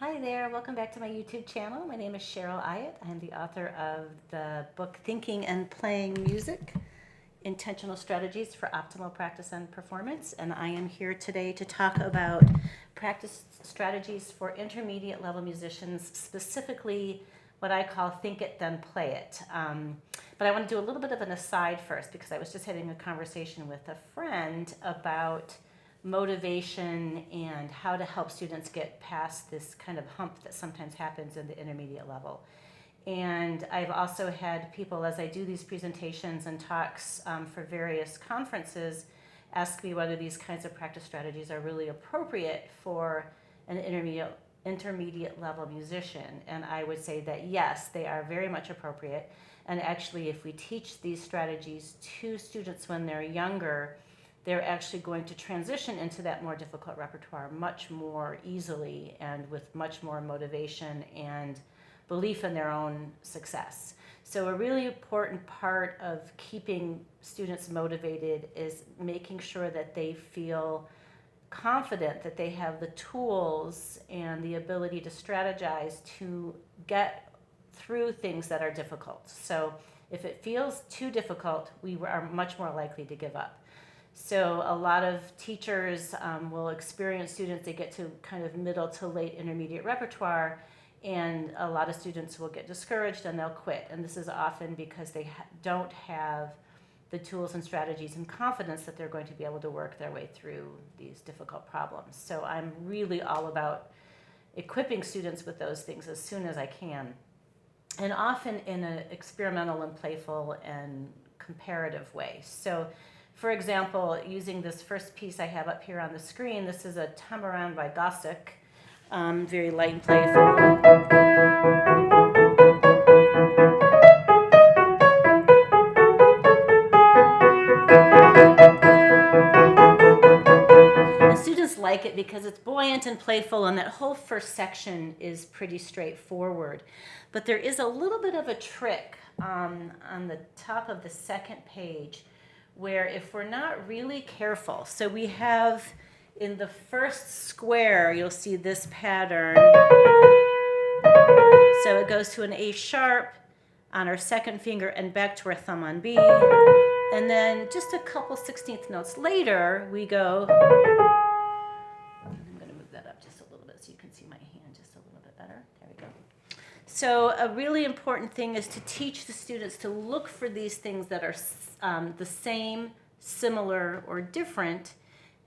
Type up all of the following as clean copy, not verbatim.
Hi there, welcome back to my YouTube channel. My name is Sheryl Iott. I'm the author of the book Thinking and Playing Music, Intentional Strategies for Optimal Practice and Performance. And I am here today to talk about practice strategies for intermediate level musicians, specifically what I call think it, then play it. But I want to do a little bit of an aside first because I was just having a conversation with a friend about motivation and how to help students get past this kind of hump that sometimes happens in the intermediate level. And I've also had people, as I do these presentations and talks for various conferences, ask me whether these kinds of practice strategies are really appropriate for an intermediate level musician. And I would say that yes, they are very much appropriate. And actually, if we teach these strategies to students when they're younger, they're actually going to transition into that more difficult repertoire much more easily and with much more motivation and belief in their own success. So a really important part of keeping students motivated is making sure that they feel confident that they have the tools and the ability to strategize to get through things that are difficult. So if it feels too difficult, we are much more likely to give up. So a lot of teachers will experience students, they get to kind of middle to late intermediate repertoire, and a lot of students will get discouraged and they'll quit. And this is often because they don't have the tools and strategies and confidence that they're going to be able to work their way through these difficult problems. So I'm really all about equipping students with those things as soon as I can, and often in an experimental and playful and comparative way. So for example, using this first piece I have up here on the screen, this is a Tambourine by Gossec, very light and playful. And students like it because it's buoyant and playful, and that whole first section is pretty straightforward. But there is a little bit of a trick on the top of the second page, where if we're not really careful, so we have in the first square, you'll see this pattern. So it goes to an A sharp on our second finger and back to our thumb on B. And then just a couple 16th notes later, we go, I'm going to move that up just a little bit so you can see my hand just a little bit better. There we go. So a really important thing is to teach the students to look for these things that are the same, similar, or different,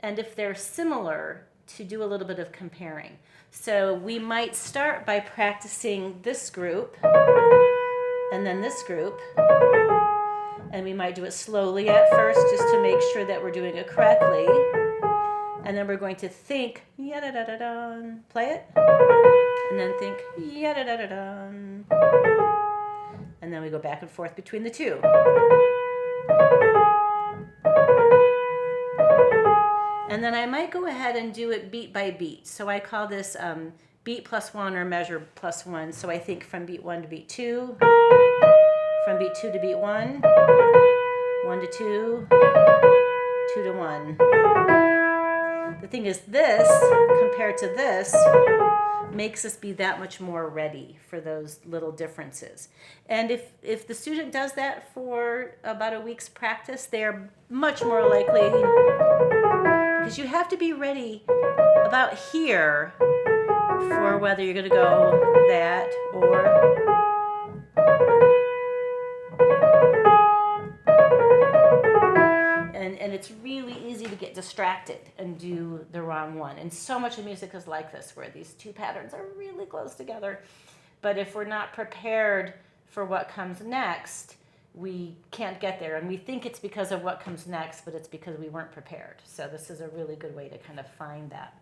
and if they're similar, to do a little bit of comparing. So we might start by practicing this group, and then this group, and we might do it slowly at first just to make sure that we're doing it correctly, and then we're going to think, ya-da-da-da-dun, play it, and then think, ya-da-da-da-dun, and then we go back and forth between the two. And then I might go ahead and do it beat by beat. So I call this beat plus one or measure plus one. So I think from beat one to beat two, from beat two to beat one, one to two, two to one. The thing is, this compared to this makes us be that much more ready for those little differences. And if the student does that for about a week's practice, they're much more likely, because you have to be ready about here for whether you're going to go that or and it's really easy to get distracted and do the wrong one. And so much of music is like this, where these two patterns are really close together. But if we're not prepared for what comes next, we can't get there. And we think it's because of what comes next, but it's because we weren't prepared. So this is a really good way to kind of find that.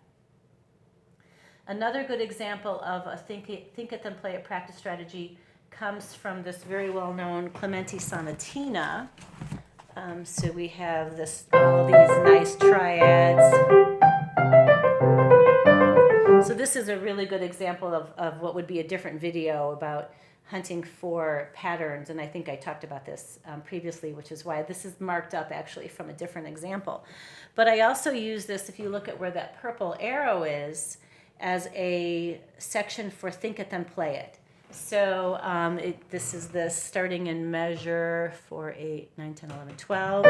Another good example of a think it then play it practice strategy comes from this very well-known Clementi sonatina. So we have all these nice triads. So this is a really good example of what would be a different video about hunting for patterns, and I think I talked about this previously, which is why this is marked up actually from a different example. But I also use this, if you look at where that purple arrow is, as a section for Think It Then Play It. So this is the starting in measure 4, 8, 9, 10, 11, 12.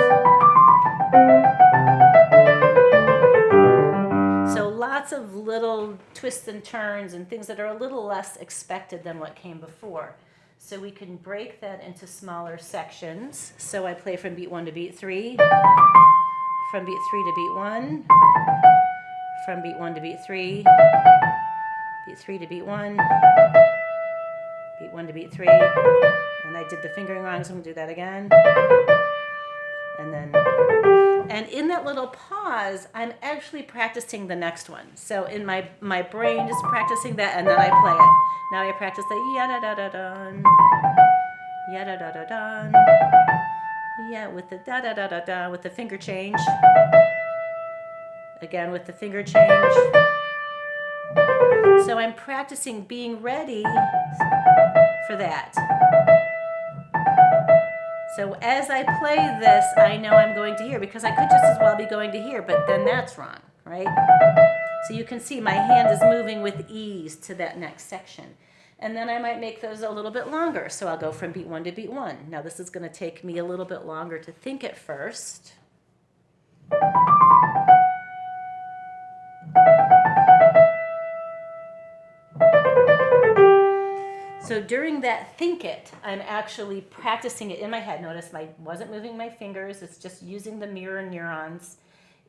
So lots of little twists and turns and things that are a little less expected than what came before. So we can break that into smaller sections. So I play from beat 1 to beat 3, from beat 3 to beat 1, from beat 1 to beat 3, beat 3 to beat 1, beat 1 to beat 3, and I did the fingering wrong, so I'm going to do that again. And in that little pause, I'm actually practicing the next one. So in my brain is practicing that, and then I play it. Now I practice the ya-da-da-da-dun, ya-da-da-da-dun, yeah, with the da-da-da-da-da, with the finger change. Again with the finger change. So I'm practicing being ready for that. So as I play this, I know I'm going to here, because I could just as well be going to here, but then that's wrong, right? So you can see my hand is moving with ease to that next section. And then I might make those a little bit longer. So I'll go from beat 1 to beat 1. Now this is going to take me a little bit longer to think it first. So during that think it, I'm actually practicing it in my head. Notice I wasn't moving my fingers. It's just using the mirror neurons.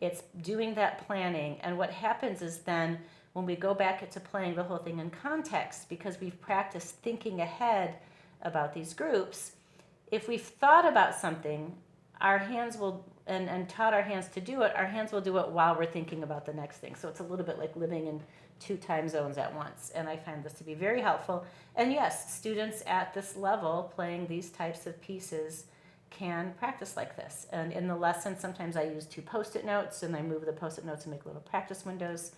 It's doing that planning. And what happens is then when we go back into playing the whole thing in context, because we've practiced thinking ahead about these groups, if we've thought about something, our hands will, and taught our hands to do it, our hands will do it while we're thinking about the next thing. So it's a little bit like living in 2 time zones at once. And I find this to be very helpful. And yes, students at this level playing these types of pieces can practice like this. And in the lesson, sometimes I use 2 Post-it notes, and I move the Post-it notes and make little practice windows.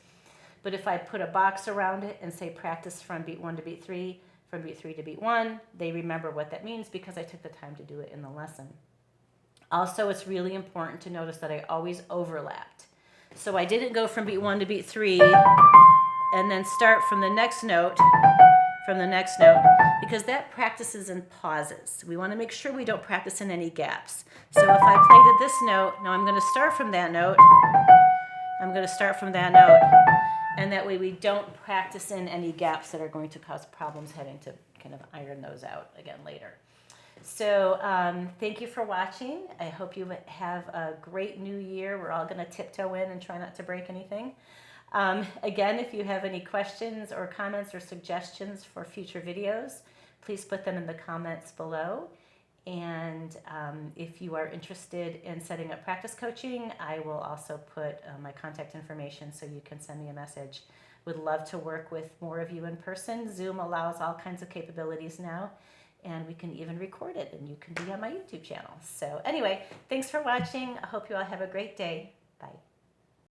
But if I put a box around it and say practice from beat 1 to beat 3, from beat 3 to beat 1, they remember what that means because I took the time to do it in the lesson. Also, it's really important to notice that I always overlapped. So I didn't go from beat 1 to beat 3 and then start from the next note, because that practices in pauses. We want to make sure we don't practice in any gaps. So if I played at this note, now I'm going to start from that note, and that way we don't practice in any gaps that are going to cause problems having to kind of iron those out again later. So thank you for watching. I hope you have a great new year. We're all going to tiptoe in and try not to break anything. Again, if you have any questions or comments or suggestions for future videos, please put them in the comments below. And if you are interested in setting up practice coaching, I will also put my contact information so you can send me a message. Would love to work with more of you in person. Zoom allows all kinds of capabilities now, and we can even record it, and you can be on my YouTube channel. So anyway, thanks for watching. I hope you all have a great day. Bye.